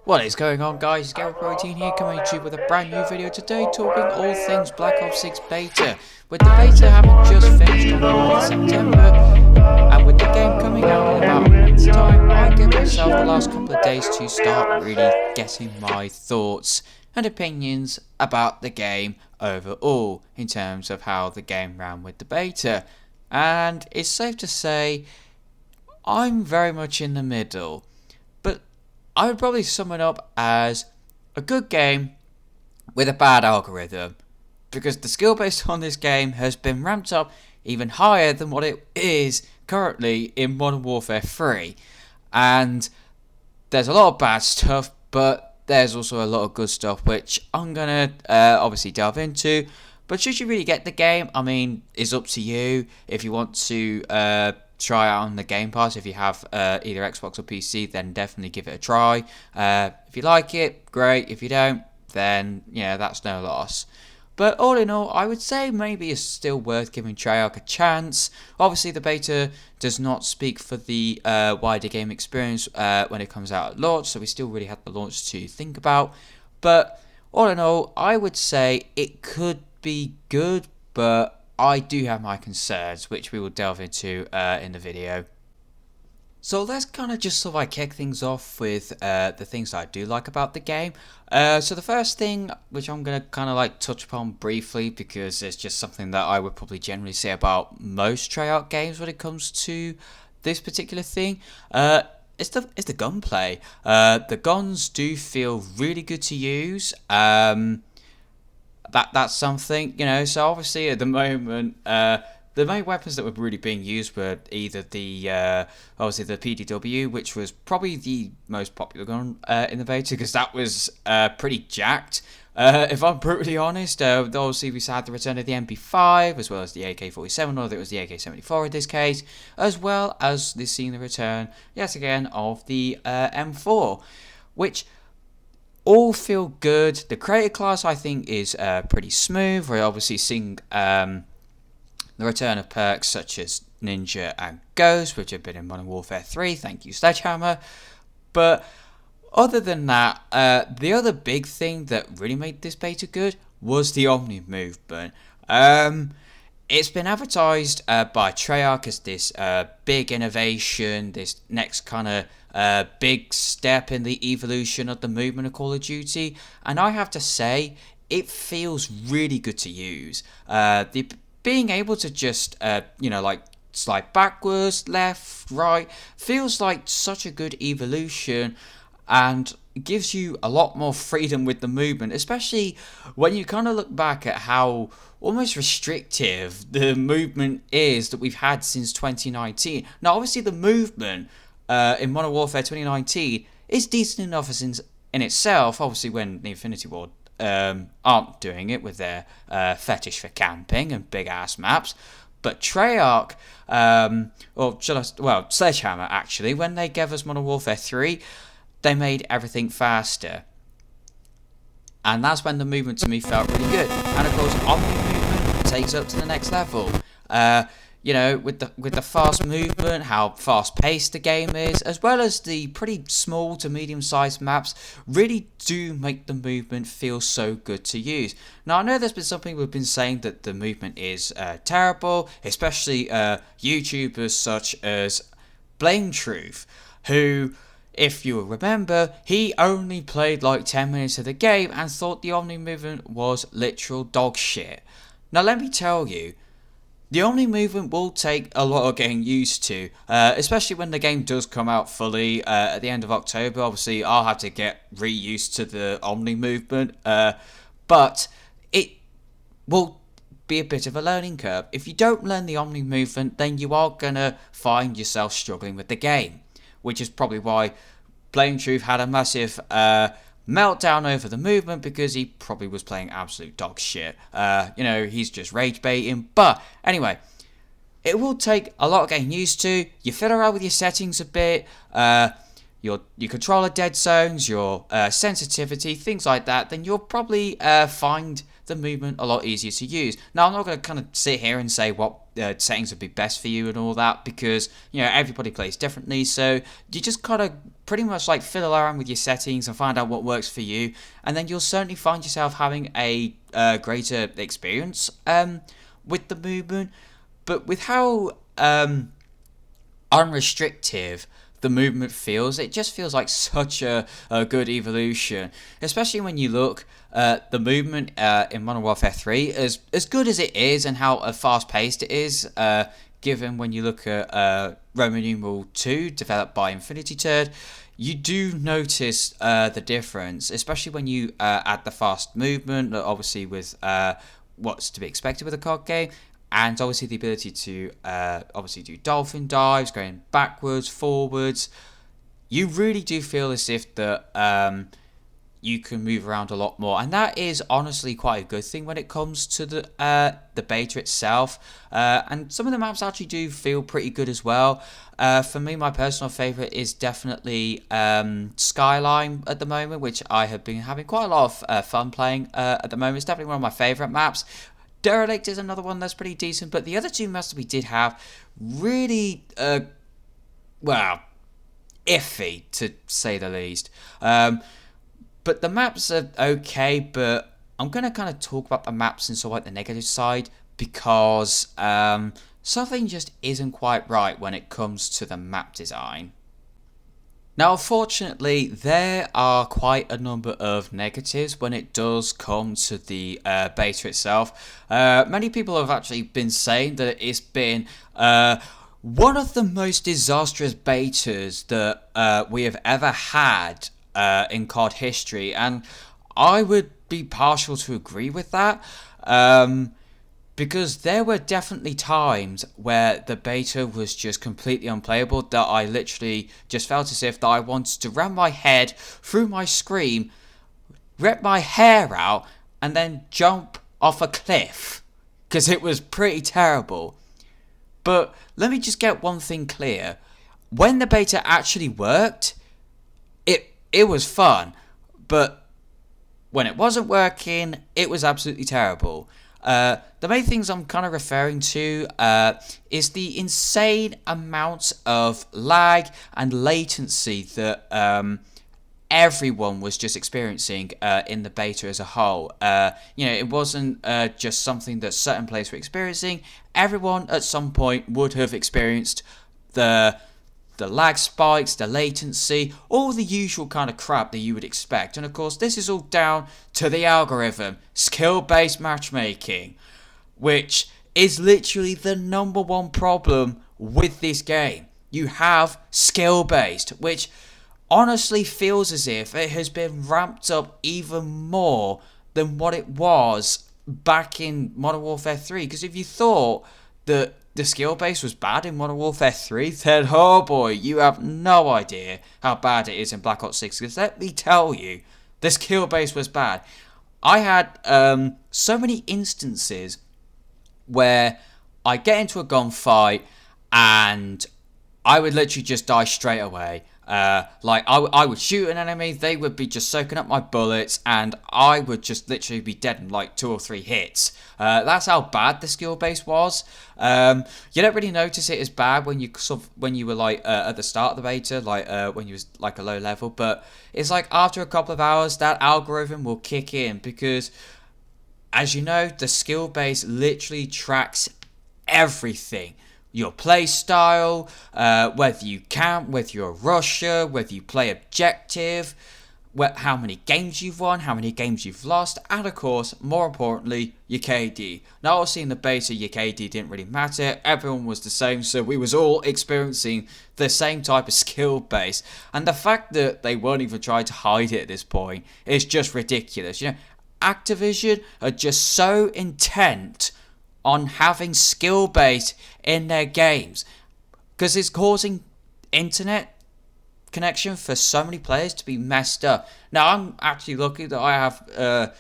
What is going on, guys? It's Garrett Protein here, coming at you with a brand new video today, talking all things Black Ops 6 beta. With the beta having just finished on the 9th of September, and with the game coming out in about a month's time, I gave myself the last couple of days to start really getting my thoughts and opinions about the game overall, in terms of how the game ran with the beta. And it's safe to say, I'm very much in the middle. I would probably sum it up as a good game with a bad algorithm, because the skill based on this game has been ramped up even higher than what it is currently in Modern Warfare 3. And there's a lot of bad stuff, but there's also a lot of good stuff, which I'm going to obviously delve into. But should you really get the game, I mean, it's up to you. If you want to try out on the Game Pass, if you have either Xbox or PC, then definitely give it a try. If you like it, great. If you don't, then yeah, that's no loss. But all in all, I would say maybe it's still worth giving Treyarch a chance. Obviously, the beta does not speak for the wider game experience when it comes out at launch, so we still really have the launch to think about. But all in all, I would say it could be good, but I do have my concerns, which we will delve into in the video. So let's kind of just sort of kick things off with the things that I do like about the game. So the first thing, which I'm going to kind of touch upon briefly, because it's just something that I would probably generally say about most Treyarch games when it comes to this particular thing. It's the gunplay. The guns do feel really good to use. That's something, so obviously at the moment, the main weapons that were really being used were either obviously the PDW, which was probably the most popular gun in the beta, because that was pretty jacked. If I'm brutally honest, obviously we had the return of the MP5, as well as the AK-47, or it was the AK-74 in this case, as well as seeing the return, yet again, of the M4, which all feel good. The creator class, I think, is pretty smooth. We're obviously seeing the return of perks such as Ninja and Ghost, which have been in Modern Warfare 3. Thank you, Sledgehammer. But other than that, the other big thing that really made this beta good was the Omni movement. It's been advertised by Treyarch as this big innovation, this next kind of big step in the evolution of the movement of Call of Duty, and I have to say, it feels really good to use. Being able to just, slide backwards, left, right, feels like such a good evolution, and gives you a lot more freedom with the movement, especially when you kind of look back at how almost restrictive the movement is that we've had since 2019. Now, obviously, the movement in Modern Warfare 2019 is decent enough in itself, obviously when the Infinity Ward aren't doing it with their fetish for camping and big-ass maps. But Treyarch, Sledgehammer, actually, when they gave us Modern Warfare 3, they made everything faster. And that's when the movement to me felt really good. And of course, Omni movement takes up to the next level. With the fast movement, how fast paced the game is, as well as the pretty small to medium sized maps, really do make the movement feel so good to use. Now, I know there's been some people who've been saying that the movement is terrible, especially YouTubers such as Blame Truth, who, if you remember, he only played like 10 minutes of the game and thought the Omni movement was literal dog shit. Now, let me tell you, the Omni movement will take a lot of getting used to, especially when the game does come out fully at the end of October. Obviously, I'll have to get re-used to the Omni movement, but it will be a bit of a learning curve. If you don't learn the Omni movement, then you are going to find yourself struggling with the game, which is probably why Blame Truth had a massive meltdown over the movement, because he probably was playing absolute dog shit. He's just rage baiting. But anyway, it will take a lot of getting used to. You fiddle around with your settings a bit, your controller dead zones, your sensitivity, things like that, then you'll probably find the movement a lot easier to use. Now, I'm not going to kind of sit here and say what settings would be best for you and all that, because everybody plays differently, so you just gotta pretty much like fiddle around with your settings and find out what works for you, and then you'll certainly find yourself having a greater experience with the movement. But with how unrestrictive the movement feels, it just feels like such a good evolution, especially when you look at the movement in Modern Warfare 3, as good as it is and how fast paced it is, given when you look at Roman numeral 2 developed by Infinity Turd. You do notice the difference, especially when you add the fast movement, obviously with what's to be expected with a COD game, and obviously the ability to obviously do dolphin dives, going backwards, forwards. You really do feel as if that you can move around a lot more, and that is honestly quite a good thing when it comes to the beta itself. And some of the maps actually do feel pretty good as well. For me, my personal favourite is definitely Skyline at the moment, which I have been having quite a lot of fun playing at the moment. It's definitely one of my favourite maps. Derelict is another one that's pretty decent, but the other two maps that we did have really, well, iffy to say the least. But the maps are okay, but I'm going to kind of talk about the maps and sort of like the negative side, because something just isn't quite right when it comes to the map design. Now, unfortunately, there are quite a number of negatives when it does come to the beta itself. Many people have actually been saying that it's been one of the most disastrous betas that we have ever had in COD history, and I would be partial to agree with that. Because there were definitely times where the beta was just completely unplayable, that I literally just felt as if that I wanted to ram my head through my screen, rip my hair out, and then jump off a cliff, because it was pretty terrible. But let me just get one thing clear. When the beta actually worked, it was fun, but when it wasn't working, it was absolutely terrible. The main things I'm kind of referring to is the insane amount of lag and latency that everyone was just experiencing in the beta as a whole. It wasn't just something that certain players were experiencing. Everyone at some point would have experienced the lag spikes, the latency, all the usual kind of crap that you would expect. And of course, this is all down to the algorithm, skill-based matchmaking, which is literally the number one problem with this game. You have skill-based, which honestly feels as if it has been ramped up even more than what it was back in Modern Warfare 3. Because if you thought that the skill base was bad in Modern Warfare 3, then oh boy, you have no idea how bad it is in Black Ops 6. Because let me tell you, the skill base was bad. I had so many instances where I get into a gunfight and I would literally just die straight away. I would shoot an enemy, they would be just soaking up my bullets, and I would just literally be dead in like 2 or 3 hits. That's how bad the skill base was. You don't really notice it as bad when you were like at the start of the beta, like when you was like a low level, but it's like after a couple of hours that algorithm will kick in, because as you know, the skill base literally tracks everything. Your play style, whether you camp, whether you're a rusher, whether you play objective, how many games you've won, how many games you've lost, and of course, more importantly, your KD. Now, obviously in the beta, your KD didn't really matter. Everyone was the same, so we was all experiencing the same type of skill base. And the fact that they weren't even trying to hide it at this point is just ridiculous. You know, Activision are just so intent on having skill base in their games, because it's causing internet connection for so many players to be messed up. Now, I'm actually lucky that I have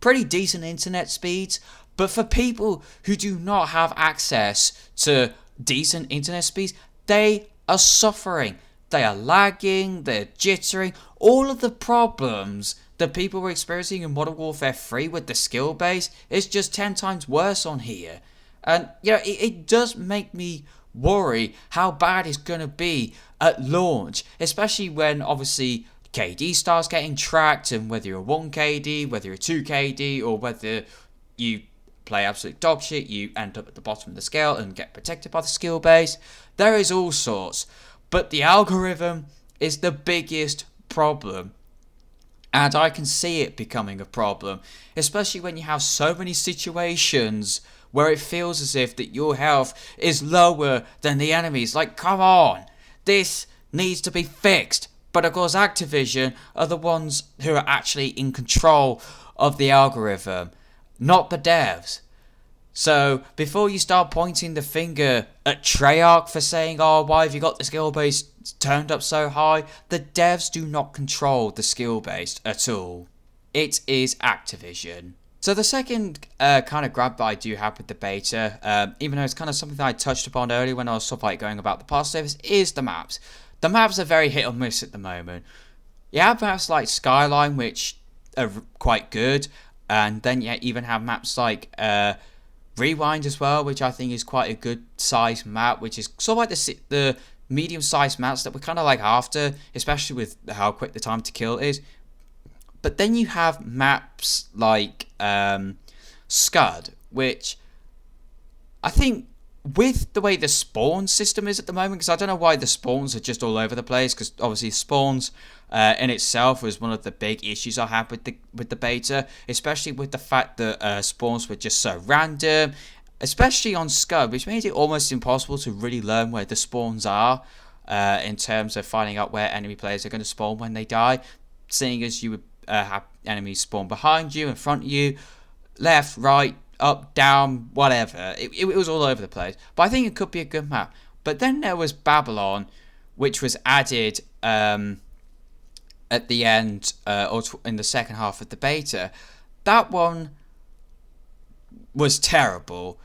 pretty decent internet speeds, but for people who do not have access to decent internet speeds, they are suffering. They are lagging, they're jittering, all of the problems that people were experiencing in Modern Warfare 3 with the skill base is just 10 times worse on here. And, you know, it does make me worry how bad it's going to be at launch, especially when obviously KD starts getting tracked, and whether you're 1 KD, whether you're 2 KD, or whether you play absolute dog shit, you end up at the bottom of the scale and get protected by the skill base. There is all sorts, but the algorithm is the biggest problem. And I can see it becoming a problem, especially when you have so many situations where it feels as if that your health is lower than the enemy's. Like, come on, this needs to be fixed. But of course, Activision are the ones who are actually in control of the algorithm, not the devs. So before you start pointing the finger at Treyarch for saying, oh, why have you got the skill base turned up so high? The devs do not control the skill base at all. It is Activision. So the second kind of grab that I do have with the beta, even though it's kind of something that I touched upon earlier when I was sort of like going about the positives, is the maps. The maps are very hit or miss at the moment. You have maps like Skyline, which are quite good, and then you even have maps like Rewind as well, which I think is quite a good size map, which is sort of like the medium-sized maps that we're kind of like after, especially with how quick the time to kill is. But then you have maps like Scud, which I think with the way the spawn system is at the moment, because I don't know why the spawns are just all over the place, because obviously spawns in itself was one of the big issues I had with the beta, especially with the fact that spawns were just so random, especially on Scud, which made it almost impossible to really learn where the spawns are in terms of finding out where enemy players are going to spawn when they die, seeing as you would have enemies spawn behind you, in front of you, left, right, up, down, whatever. It was all over the place. But I think it could be a good map. But then there was Babylon, which was added at the end, or in the second half of the beta. That one was terrible.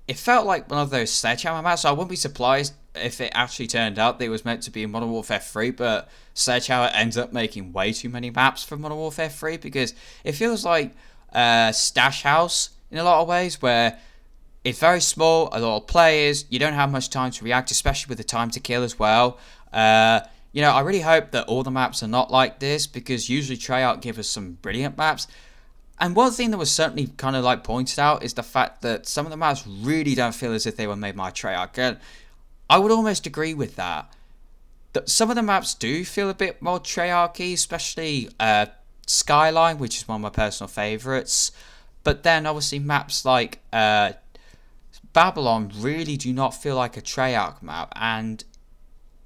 It felt like one of those Sledgehammer maps, so I wouldn't be surprised if it actually turned out that it was meant to be in Modern Warfare 3, but Sledgehammer ends up making way too many maps for Modern Warfare 3, because it feels like Stash House in a lot of ways, where it's very small, a lot of players, you don't have much time to react, especially with the time to kill as well. You know, I really hope that all the maps are not like this, because usually Treyarch give us some brilliant maps. And one thing that was certainly kind of like pointed out is the fact that some of the maps really don't feel as if they were made by Treyarch. And I would almost agree with that. Some of the maps do feel a bit more Treyarchy, especially Skyline, which is one of my personal favourites. But then obviously maps like Babylon really do not feel like a Treyarch map, and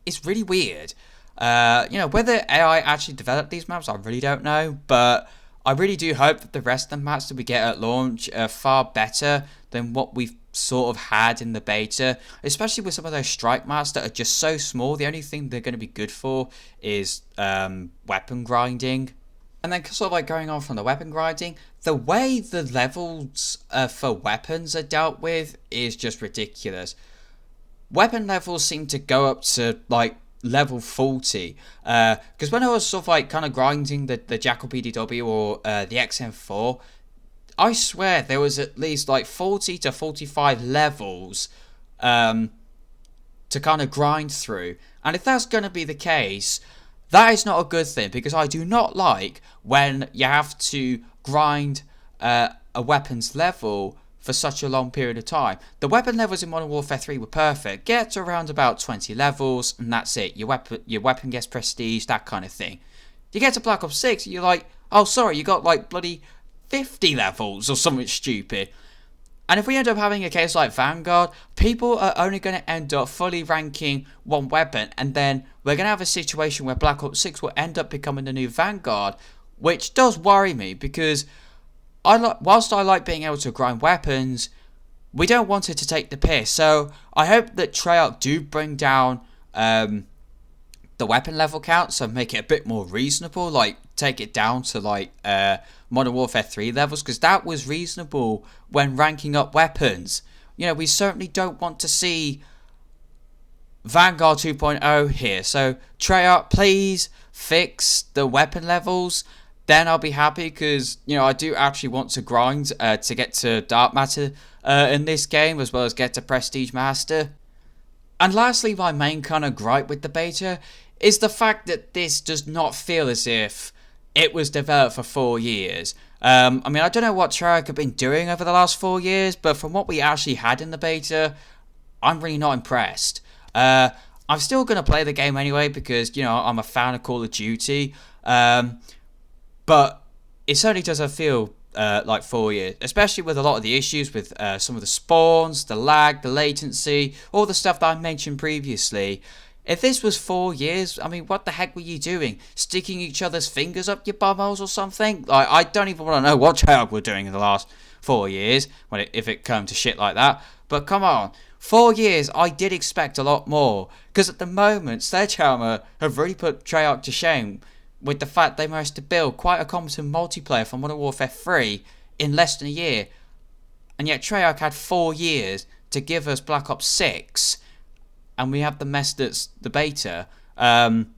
it's really weird. You know, whether AI actually developed these maps, I really don't know, but I really do hope that the rest of the maps that we get at launch are far better than what we've sort of had in the beta, especially with some of those strike maps that are just so small. The only thing they're going to be good for is weapon grinding. And then sort of like going on from the weapon grinding, the way the levels for weapons are dealt with is just ridiculous. Weapon levels seem to go up to like level 40, because when I was sort of like kind of grinding the Jackal PDW or the XM4, I swear there was at least like 40 to 45 levels to kind of grind through. And if that's going to be the case, that is not a good thing, because I do not like when you have to grind a weapons level for such a long period of time. The weapon levels in Modern Warfare 3 were perfect. Get to around about 20 levels and that's it. Your weapon gets prestige, that kind of thing. You get to Black Ops 6, you're like, oh sorry, you got like bloody 50 levels or something stupid. And if we end up having a case like Vanguard, people are only going to end up fully ranking one weapon, and then we're going to have a situation where Black Ops 6 will end up becoming the new Vanguard, which does worry me, because whilst I like being able to grind weapons, we don't want it to take the piss. So I hope that Treyarch do bring down the weapon level count, so make it a bit more reasonable, like take it down to like Modern Warfare 3 levels, because that was reasonable when ranking up weapons. You know, we certainly don't want to see Vanguard 2.0 here. So Treyarch, please fix the weapon levels. Then I'll be happy, because, you know, I do actually want to grind to get to Dark Matter in this game, as well as get to Prestige Master. And lastly, my main kind of gripe with the beta is the fact that this does not feel as if it was developed for 4 years. I mean, I don't know what Treyarch have been doing over the last 4 years, but from what we actually had in the beta, I'm really not impressed. I'm still going to play the game anyway because, you know, I'm a fan of Call of Duty. But it certainly doesn't feel like 4 years, especially with a lot of the issues with some of the spawns, the lag, the latency, all the stuff that I mentioned previously. If this was 4 years, I mean, what the heck were you doing? Sticking each other's fingers up your bumholes or something? Like, I don't even want to know what Treyarch were doing in the last 4 years, if it came to shit like that. But come on, 4 years, I did expect a lot more. Because at the moment, Sledgehammer have really put Treyarch to shame with the fact they managed to build quite a competent multiplayer for Modern Warfare 3 in less than a year. And yet Treyarch had 4 years to give us Black Ops 6, and we have the mess that's the beta. I'm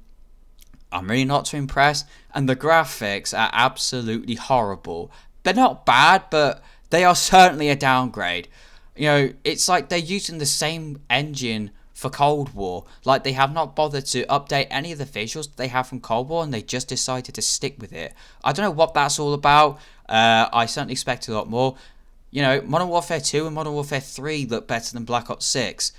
really not too impressed, and the graphics are absolutely horrible. They're not bad, but they are certainly a downgrade. You know, it's like they're using the same engine for Cold War. Like, they have not bothered to update any of the visuals that they have from Cold War, and they just decided to stick with it. I don't know what that's all about. I certainly expect a lot more. You know, Modern Warfare 2 and Modern Warfare 3 look better than Black Ops 6.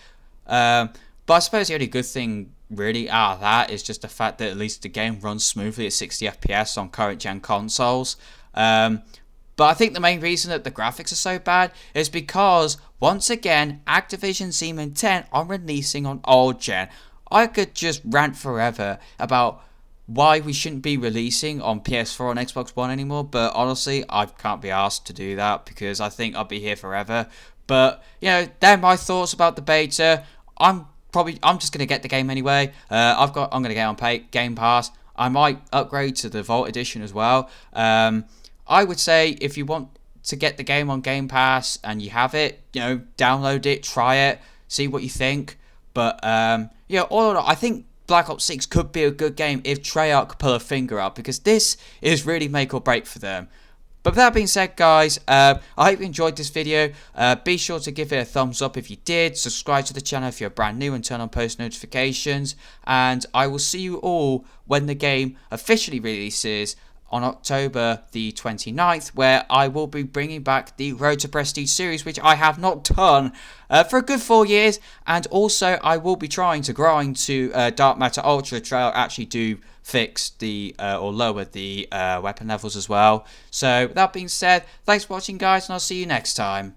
But I suppose the only good thing really out of that is just the fact that at least the game runs smoothly at 60 FPS on current gen consoles. But I think the main reason that the graphics are so bad is because, once again, Activision Team Intent are releasing on old gen. I could just rant forever about why we shouldn't be releasing on PS4 and Xbox One anymore, but honestly, I can't be asked to do that because I think I'll be here forever. But, you know, they're my thoughts about the beta. I'm just going to get the game anyway. I'm going to get on Game Pass. I might upgrade to the Vault Edition as well. I would say if you want to get the game on Game Pass and you have it, you know, download it, try it, see what you think. But yeah, all in all, I think Black Ops 6 could be a good game if Treyarch could pull a finger up, because this is really make or break for them. But with that being said, guys, I hope you enjoyed this video. Be sure to give it a thumbs up if you did. Subscribe to the channel if you're brand new and turn on post notifications. And I will see you all when the game officially releases on October the 29th, where I will be bringing back the Road to Prestige series, which I have not done for a good 4 years. And also, I will be trying to grind to Dark Matter Ultra to actually do fix the or lower the weapon levels as well. So with that being said, thanks for watching, guys, and I'll see you next time.